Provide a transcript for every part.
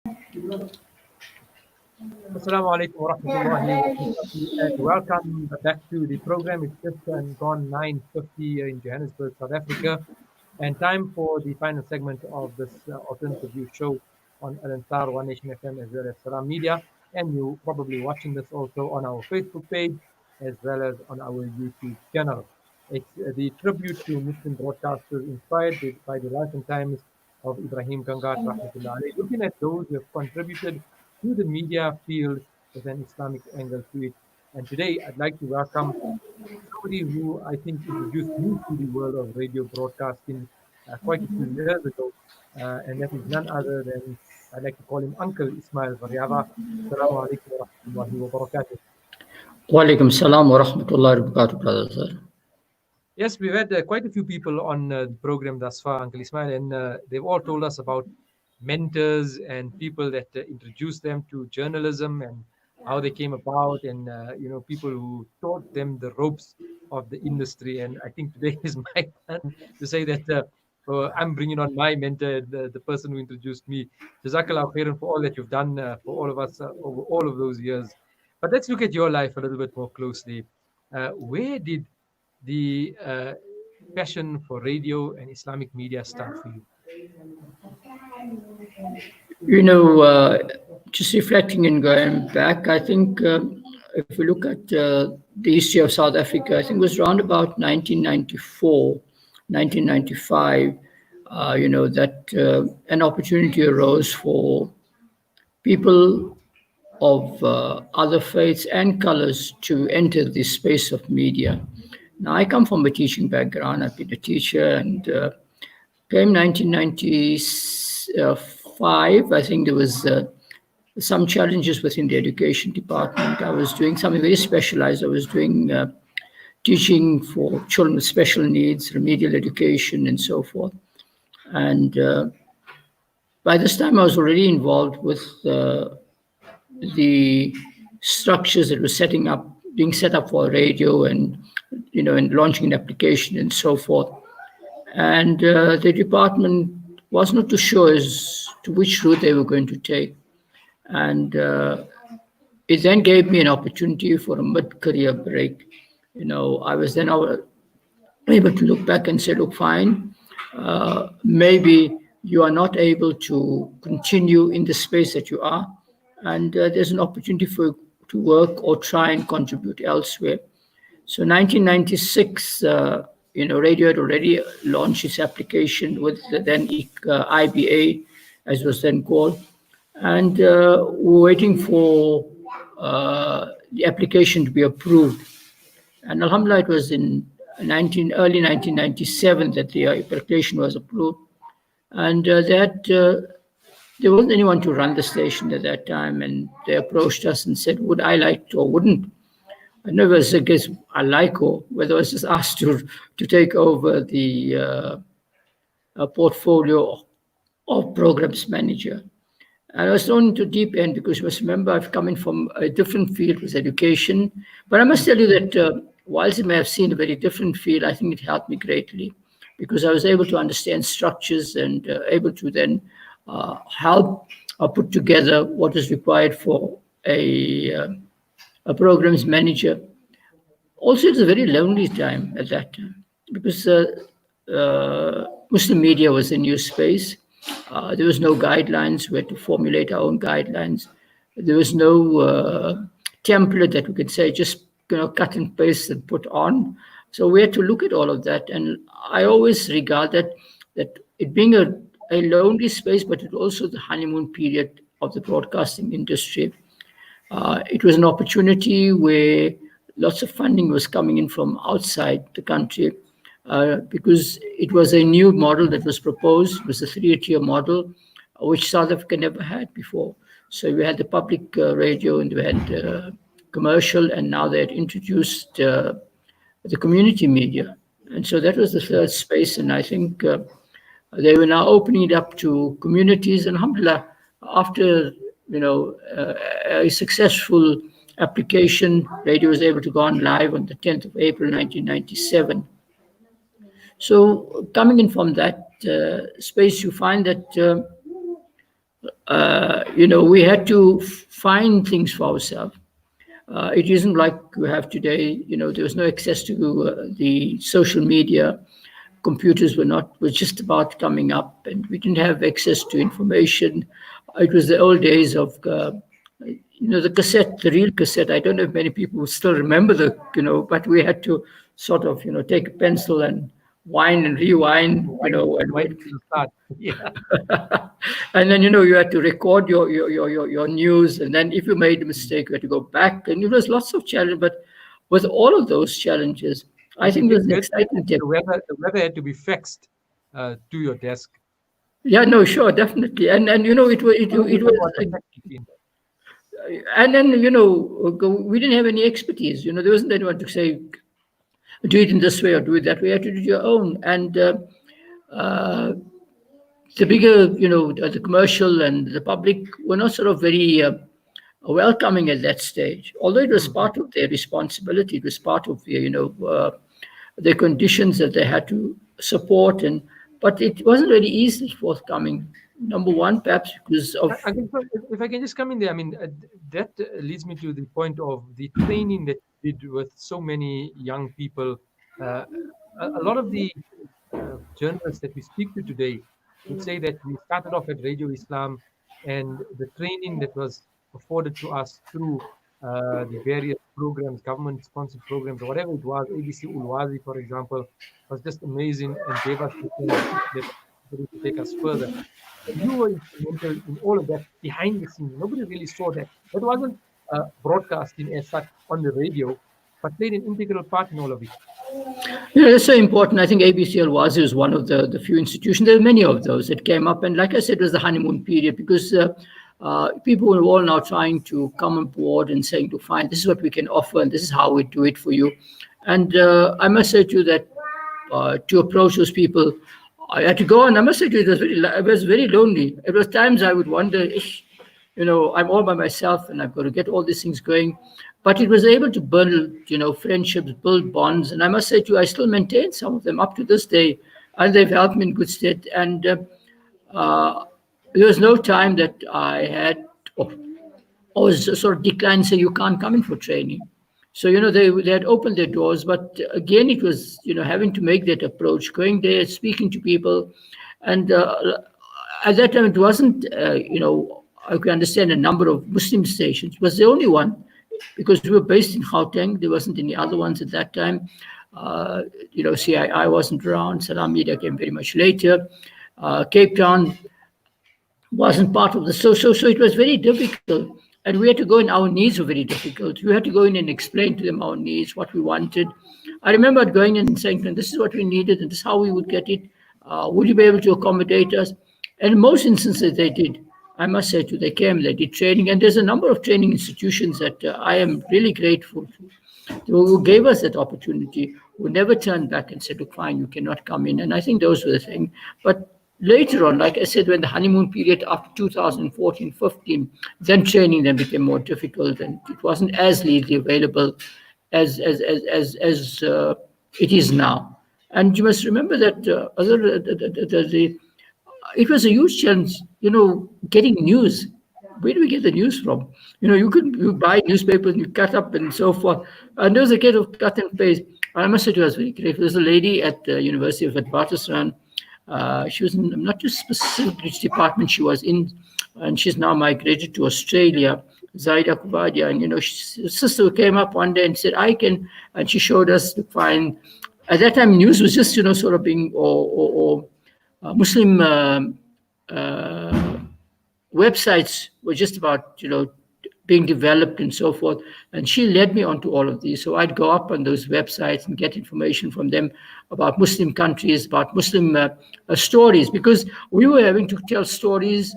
Assalamu alaikum wa rahmatullahi wa barakatuh, and welcome back to the program. It's just gone 9:50 here in Johannesburg, South Africa, and time for the final segment of this alternative view show on Al Ansar, One Nation FM, as well as Salam Media. And you're probably watching this also on our Facebook page as well as on our YouTube channel. It's the tribute to Muslim broadcasters inspired by the life and times of Ibrahim Gangat, rahmatullah alayhi, looking at those who have contributed to the media field with an Islamic angle to it. And today I'd like to welcome somebody who I think introduced me to the world of radio broadcasting quite a few years ago, and that is none other than I'd like to call him Uncle Ismail Variawa. Assalamu alaikum wa rahmatullahi wa barakatuh. Walaikum salam wa rahmatullahi wa barakatuh, brother sir. Yes, we've had quite a few people on the program thus far, Uncle Ismail, and they've all told us about mentors and people that introduced them to journalism and how they came about, and people who taught them the ropes of the industry. And I think today is my turn to say that I'm bringing on my mentor, the person who introduced me. Jazakallah khairan for all that you've done for all of us over all of those years. But let's look at your life a little bit more closely. Where did the passion for radio and Islamic media start for you? Just reflecting and going back, I think if we look at the history of South Africa, I think it was around about 1994, 1995, that an opportunity arose for people of other faiths and colors to enter this space of media. Now, I come from a teaching background. I've been a teacher, and came 1995. I think there was some challenges within the education department. I was doing something very specialized. I was doing teaching for children with special needs, remedial education, and so forth. And by this time, I was already involved with the structures that were being set up for radio, and and launching an application and so forth. And the department was not too sure as to which route they were going to take. And it then gave me an opportunity for a mid-career break. I was then able to look back and say, look, fine, maybe you are not able to continue in the space that you are, and there's an opportunity for you to work or try and contribute elsewhere. So 1996, radio had already launched its application with the then IBA, as was then called, and we were waiting for the application to be approved. And alhamdulillah, it was in early 1997 that the application was approved, and there wasn't anyone to run the station at that time, and they approached us and said, would I like to or wouldn't? I never was a guess I like, or whether I was just asked to take over the portfolio of programs manager. And I was thrown into deep end because you must remember I've come in from a different field with education. But I must tell you that whilst it may have seen a very different field, I think it helped me greatly because I was able to understand structures and able to then help put together what is required for a programs manager. Also, it was a very lonely time at that time because Muslim media was a new space. There was no guidelines. We had to formulate our own guidelines. There was no template that we could say just cut and paste and put on. So we had to look at all of that. And I always regard that it being a lonely space, but it also the honeymoon period of the broadcasting industry. It was an opportunity where lots of funding was coming in from outside the country because it was a new model that was proposed. It was a 3-tier model, which South Africa never had before. So we had the public radio and we had commercial, and now they had introduced the community media. And so that was the third space. And I think they were now opening it up to communities. And alhamdulillah, after a successful application, radio was able to go on live on the 10th of April, 1997. So coming in from that space, you find that we had to find things for ourselves. It isn't like we have today. There was no access to the social media. Computers were just about coming up, and we didn't have access to information. It was the old days of the cassette, the real cassette. I don't know if many people still remember but we had to sort of take a pencil and wind and rewind, and Why did you start? Yeah. and then you had to record your news, and then if you made a mistake, you had to go back, and there was lots of challenge. But with all of those challenges, I think there's an exciting thing. The weather had to be fixed to your desk. Yeah, no, sure, definitely, and it was, and then we didn't have any expertise. There wasn't anyone to say do it in this way or do it that way. You had to do your own, and uh, the bigger, the commercial and the public were not sort of very welcoming at that stage. Although it was part of their responsibility, it was part of their conditions that they had to support, but it wasn't really easily forthcoming. Number one, perhaps because of If I can just come in there, I mean, that leads me to the point of the training that you did with so many young people. Uh, a lot of the journalists that we speak to today would say that we started off at Radio Islam, and the training that was afforded to us through the various programs, government-sponsored programs, or whatever it was, ABC Ulwazi, for example, was just amazing and gave us the kind of push that to take us further. And you were instrumental in all of that behind the scenes. Nobody really saw that. That wasn't broadcasting as such on the radio, but played an integral part in all of it. That's so important. I think ABC Al-Wazi was one of the few institutions. There were many of those that came up. And like I said, it was the honeymoon period because people were all now trying to come on board and saying to find this is what we can offer and this is how we do it for you. And I must say to you that to approach those people, I had to go, and I must say to you, it was very lonely. It was times I would wonder, I'm all by myself and I've got to get all these things going. But it was able to build, friendships, build bonds. And I must say to you, I still maintain some of them up to this day. And they've helped me in good stead. And there was no time that I had, or was sort of declined, say, you can't come in for training. So, they had opened their doors. But again, it was, having to make that approach, going there, speaking to people. And at that time, it wasn't, I can understand a number of Muslim stations. It was the only one because we were based in Gauteng. There wasn't any other ones at that time. CII wasn't around. Salam Media came very much later. Cape Town wasn't part of the so it was very difficult. And we had to go in, our needs were very difficult. We had to go in and explain to them our needs, what we wanted. I remember going in and saying, this is what we needed and this is how we would get it. Would you be able to accommodate us? And in most instances they did. I must say, they came, they did training. And there's a number of training institutions that I am really grateful to, who gave us that opportunity, who never turned back and said, look, fine, you cannot come in. And I think those were the things. But later on, like I said, when the honeymoon period after 2014, 15, then training then became more difficult and it wasn't as easily available as it is now. And you must remember that it was a huge challenge, getting news. Where do we get the news from? You buy newspapers and you cut up and so forth. And there was a case of cut and paste. I must say, it was very grateful. There's a lady at the University of Witwatersrand. She was in, I'm not too specific which department she was in, and she's now migrated to Australia, Azhar VAdi. And, her sister came up one day and said, I can, and she showed us to find, at that time, news was just, sort of being, or Muslim websites were just about, being developed and so forth. And she led me onto all of these. So I'd go up on those websites and get information from them about Muslim countries, about Muslim stories, because we were having to tell stories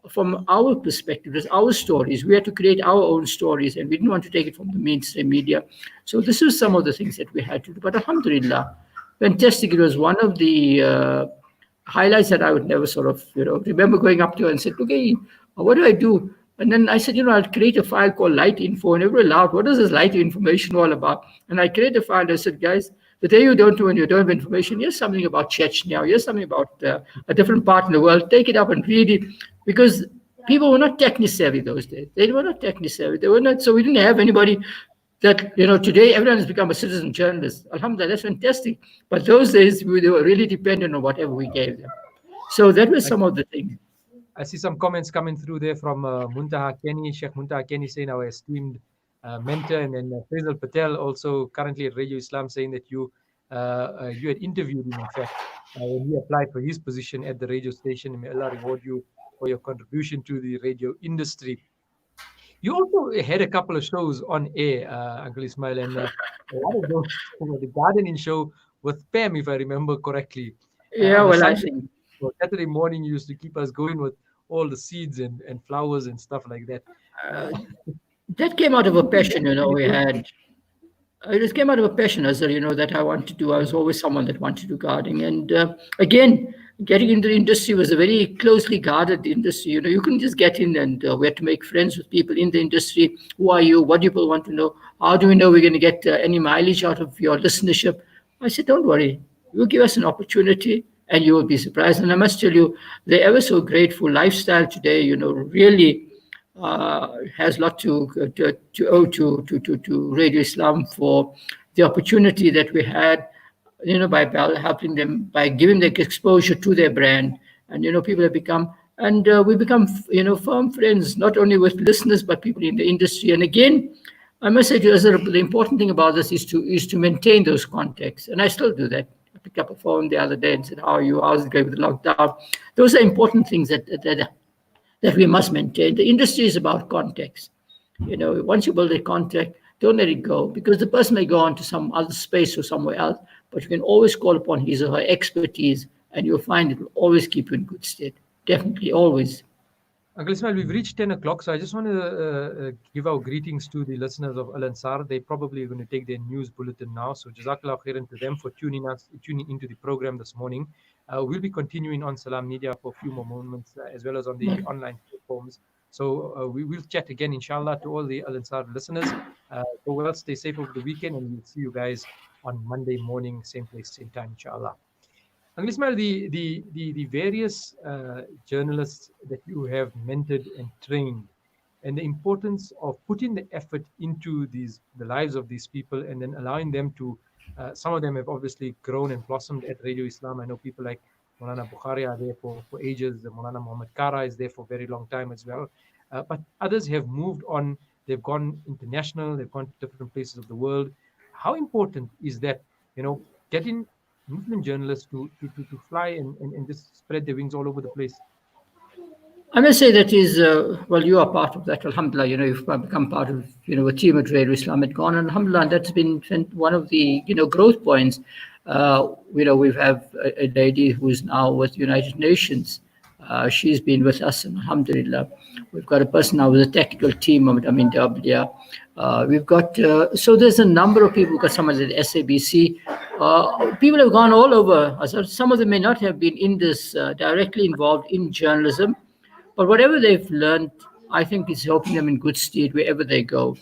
from our perspective, as our stories. We had to create our own stories, and we didn't want to take it from the mainstream media. So this was some of the things that we had to do. But alhamdulillah, fantastic. It was one of the highlights that I would never sort of, remember going up to her and said, okay, what do I do? And then I said, I'll create a file called Light Info. And everyone laughed, what is this light information all about? And I created a file and I said, guys, the day you don't know and you don't have information, here's something about Chechnya, here's something about a different part in the world. Take it up and read it. Because people were not technically savvy those days. They were not technically savvy. They were not. So we didn't have anybody that, today everyone has become a citizen journalist. Alhamdulillah, that's fantastic. But those days they were really dependent on whatever we gave them. So that was I some of the things. I see some comments coming through there from Muntaha Kenny, Sheikh Muntaha Kenny saying our esteemed mentor, and then Faisal Patel also currently at Radio Islam saying that you had interviewed him, in fact, when he applied for his position at the radio station. And may Allah reward you for your contribution to the radio industry. You also had a couple of shows on air, Uncle Ismail, and one of those was the gardening show with Pam, if I remember correctly, Yeah, on a well, I Sunday think or Saturday morning. You used to keep us going with all the seeds and flowers and stuff like that. Uh, that came out of a passion, we anything? had. It just came out of a passion, as that I wanted to do. I was always someone that wanted to do gardening. And again, getting into the industry was a very closely guarded industry. You couldn't just get in, and we had to make friends with people in the industry. Who are you? What do people want to know? How do we know we're going to get any mileage out of your listenership? I said, don't worry. You give us an opportunity and you will be surprised. And I must tell you, the ever so grateful lifestyle today, really has a lot to owe to Radio Islam for the opportunity that we had, by helping them, by giving them exposure to their brand. And, people have become, and we become, firm friends, not only with listeners, but people in the industry. And again, I must say to you, Azhar, the important thing about this is to maintain those contacts. And I still do that. I picked up a phone the other day and said, how are you? How's it going with the lockdown? Those are important things that we must maintain. The industry is about context. Once you build a contact, don't let it go, because the person may go on to some other space or somewhere else, but you can always call upon his or her expertise, and you'll find it will always keep you in good state. Definitely, always. Uncle Ismail, we've reached 10 o'clock, so I just want to give our greetings to the listeners of Al Ansar. They probably are going to take their news bulletin now, so Jazakallah khairan to them for tuning into the program this morning. We'll be continuing on Salam Media for a few more moments, as well as on the online platforms. So we will chat again, inshallah, to all the Al Ansar listeners. Go well, stay safe over the weekend, and we'll see you guys on Monday morning, same place, same time, inshallah. Uncle Ismail, the various journalists that you have mentored and trained, and the importance of putting the effort into the lives of these people, and then allowing them to, some of them have obviously grown and blossomed at Radio Islam. I know people like Maulana Bukhari are there for ages. Maulana Muhammad Kara is there for a very long time as well. But others have moved on. They've gone international. They've gone to different places of the world. How important is that, getting Muslim journalists to fly and just spread their wings all over the place? I must say that is, well, you are part of that. Alhamdulillah, you've become part of, a team at Radio Islam at gone. And alhamdulillah, that's been one of the, growth points. We have a lady who's now with United Nations. She's been with us, and alhamdulillah. We've got a person now with a technical team of Amin Dablia. We've got, so there's a number of people. We've got someone at SABC. People have gone all over. Some of them may not have been in this, directly involved in journalism, but whatever they've learned, I think it's helping them in good stead wherever they go,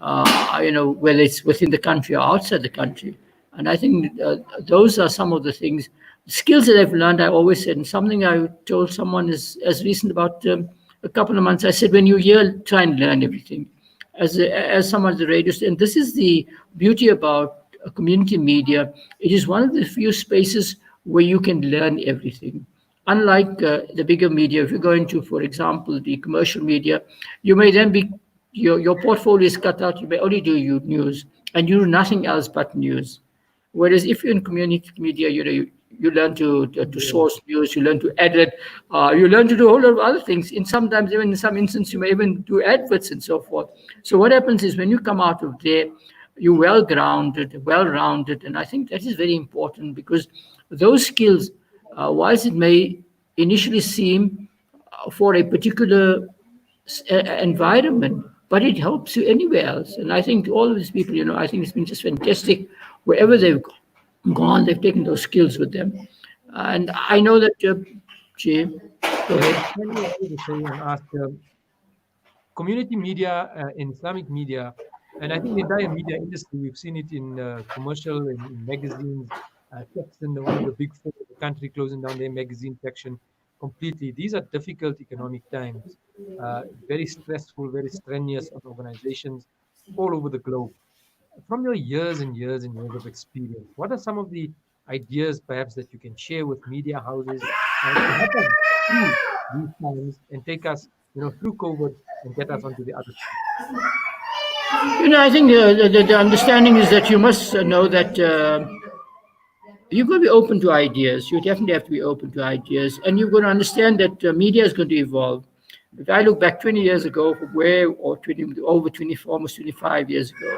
whether it's within the country or outside the country. And I think those are some of the things, skills that I've learned. I always said, and something I told someone is as recent about a couple of months, I said, when you're here, try and learn everything. As someone at the radio, and this is the beauty about community media. It is one of the few spaces where you can learn everything. Unlike the bigger media, if you go into, for example, the commercial media, you may then be, your portfolio is cut out. You may only do news, and you do nothing else but news. Whereas if you're in community media, you learn to source news, you learn to edit, you learn to do a whole lot of other things. Sometimes, even in some instances, you may even do adverts and so forth. So what happens is when you come out of there, you're well-grounded, well-rounded, and I think that is very important, because those skills, whilst it may initially seem for a particular environment, but it helps you anywhere else. And I think all of these people, I think it's been just fantastic. Wherever they've gone, they've taken those skills with them. And I know that, Jay, go ahead. Can you also say and ask community media in Islamic media, and I think the entire media industry, we've seen it in commercial, in magazines, Texan, one of the big four of the country, closing down their magazine section. completely. These are difficult economic times, very stressful, very strenuous on organizations all over the globe. From your years and years and years of experience, what are some of the ideas perhaps that you can share with media houses to help us through these times and take us, through COVID and get us onto the other side? I think the understanding is that you must know that you've got to be open to ideas. You definitely have to be open to ideas, and you've got to understand that media is going to evolve. If I look back 20 years ago, from where, or 20, over 20, almost 25 years ago,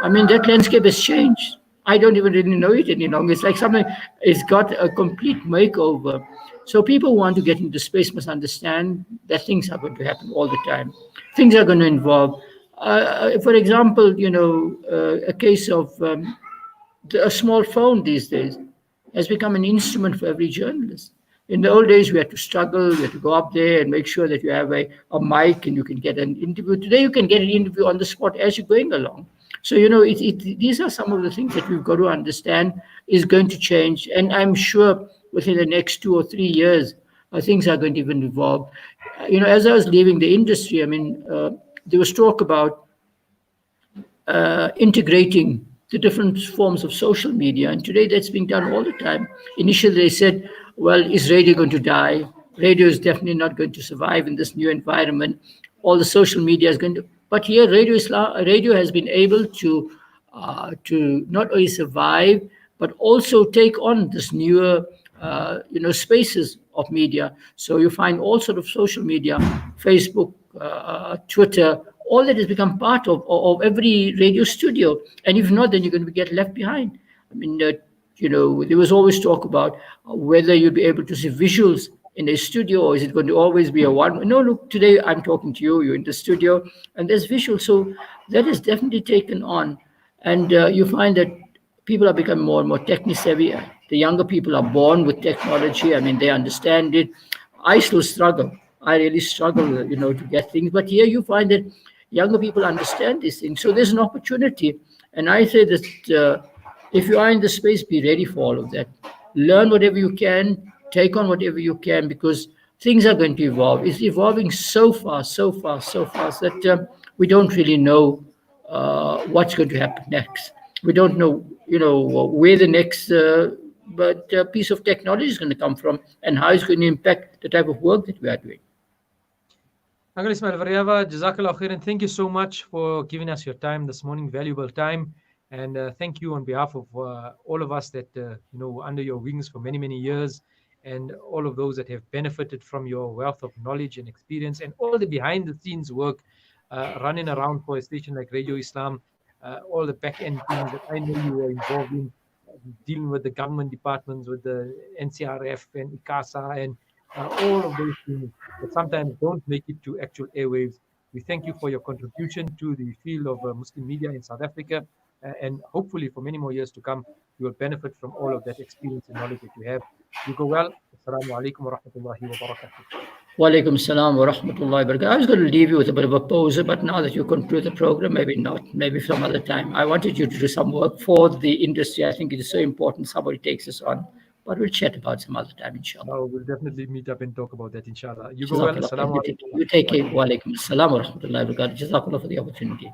I mean, that landscape has changed. I don't even really know it any longer. It's like something, it's got a complete makeover. So people who want to get into space must understand that things are going to happen all the time. Things are going to involve, for example, a case of a small phone these days has become an instrument for every journalist. In the old days, we had to struggle, we had to go up there and make sure that you have a mic and you can get an interview. Today, you can get an interview on the spot as you're going along. So, these are some of the things that we've got to understand is going to change. And I'm sure within the next 2 or 3 years, things are going to even evolve. As I was leaving the industry, I mean, there was talk about integrating the different forms of social media. And today that's being done all the time. Initially, they said, well, is radio going to die? Radio is definitely not going to survive in this new environment. All the social media is going to. But here, radio has been able to not only survive, but also take on this newer, spaces of media. So you find all sort of social media, Facebook, Twitter, all that has become part of every radio studio. And if not, then you're going to get left behind. I mean, there was always talk about whether you'll be able to see visuals in a studio, or is it going to always be a one? No, look, today I'm talking to you, you're in the studio, and there's visual. So that is definitely taken on. And you find that people are becoming more and more technically savvy. The younger people are born with technology. I mean, they understand it. I still struggle. I really struggle, to get things. But here you find that younger people understand these things. So there's an opportunity. And I say that if you are in the space, be ready for all of that. Learn whatever you can, take on whatever you can, because things are going to evolve. It's evolving so fast, so fast, so fast that we don't really know what's going to happen next. We don't know, where the next piece of technology is going to come from and how it's going to impact the type of work that we are doing. Uncle Ismail Variawa, Jazakallah khairan. Thank you so much for giving us your time this morning, valuable time. And thank you on behalf of all of us that, were under your wings for many, many years, and all of those that have benefited from your wealth of knowledge and experience and all the behind the scenes work running around for a station like Radio Islam, all the back end things that I know you were involved in, dealing with the government departments, with the NCRF and ICASA and all of those things that sometimes don't make it to actual airwaves. We thank you for your contribution to the field of Muslim media in South Africa. And hopefully for many more years to come, you will benefit from all of that experience and knowledge that you have. You go well. Assalamu alaikum wa rahmatullahi wa barakatuh. Walaikum salam wa rahmatullahi wa barakatuh. I was going to leave you with a bit of a poser, but now that you conclude the program, maybe not, maybe some other time. I wanted you to do some work for the industry. I think it is so important somebody takes us on. But we'll chat about some other time, inshallah. Oh, we'll definitely meet up and talk about that, inshallah. You go well. Assalamu alaikum. You take care. Walaikum salam wa rahmatullahi wa barakatuh. Jazakallah for the opportunity.